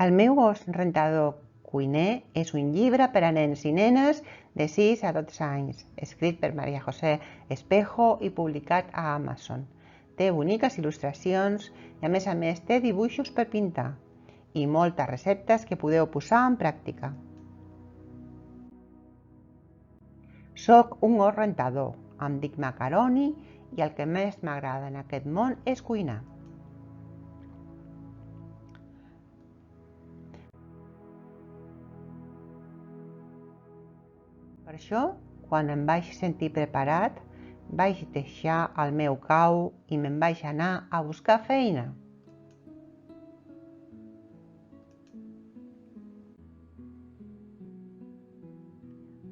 El meu gos rentador cuiner és un llibre per a nens i nenes de 6 a 12 anys, escrit per María José Espejo i publicat a Amazon. Té boniques il·lustracions i a més té dibuixos per pintar i moltes receptes que podeu posar en pràctica. Soc un gos rentador, em dic Macaroni i el que més m'agrada en aquest món és cuinar. Per això, quan em vaig sentir preparat, vaig deixar el meu cau i me'n vaig anar a buscar feina.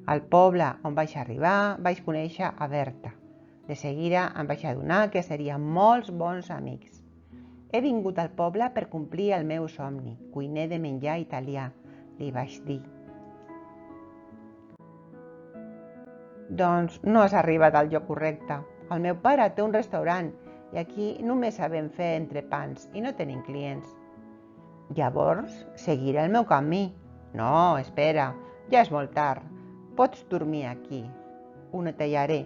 Al poble on vaig arribar vaig conèixer a Berta. De seguida em vaig adonar que serien molts bons amics. He vingut al poble per complir el meu somni, cuiner de menjar italià, li vaig dir. Doncs no has arribat al lloc correcte. El meu pare té un restaurant i aquí només sabem fer entrepans i no tenim clients. Llavors, seguiré el meu camí. No, espera, ja és molt tard. Pots dormir aquí. Ho netejaré.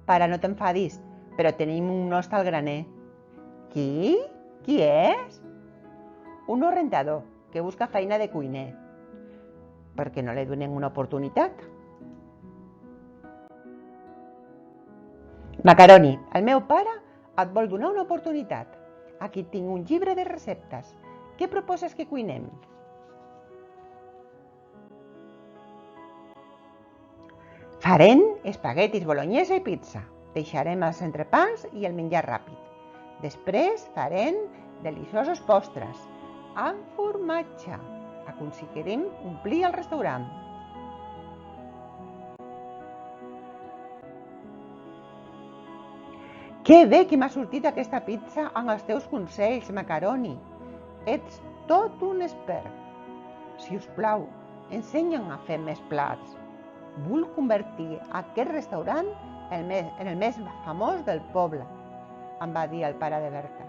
Pare, no t'enfadis, però tenim un hoste al graner. Qui? Qui és? Un no rentador que busca feina de cuiner. Per què no li donem una oportunitat? Macaroni, el meu pare et vol donar una oportunitat. Aquí tinc un llibre de receptes. Què proposes que cuinem? Farem espaguetis bolognesa i pizza. Deixarem els entrepans i el menjar ràpid. Després farem deliciosos postres amb formatge. Aconseguirem omplir el restaurant. Que bé que m'ha sortit aquesta pizza amb els teus consells, Macaroni. Ets tot un expert. Si us plau, ensenya'm a fer més plats. Vull convertir aquest restaurant en el més famós del poble, em va dir el pare de Berta.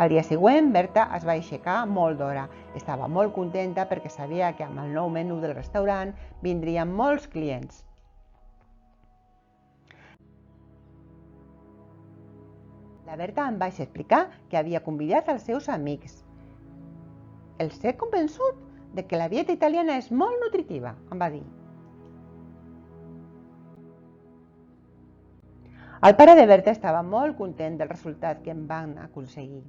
El dia següent, Berta es va aixecar molt d'hora. Estava molt contenta perquè sabia que amb el nou menú del restaurant vindrien molts clients. La Berta em va explicar que havia convidat els seus amics. Els he convençut de que la dieta italiana és molt nutritiva, em va dir. El pare de Berta estava molt content del resultat que em van aconseguir.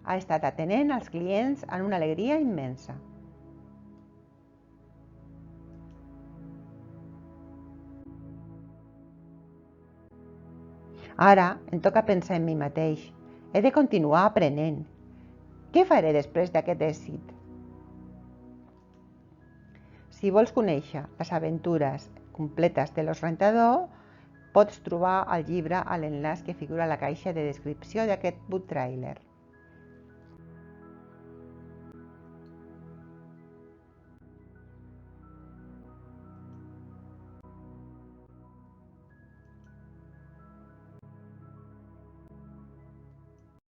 Ha estat atenent als clients amb una alegria immensa. Ara em toca pensar en mi mateix. He de continuar aprenent. Què faré després d'aquest èxit? Si vols conèixer les aventures completes de l'os rentador, pots trobar el llibre a l'enllaç que figura a la caixa de descripció d'aquest book trailer.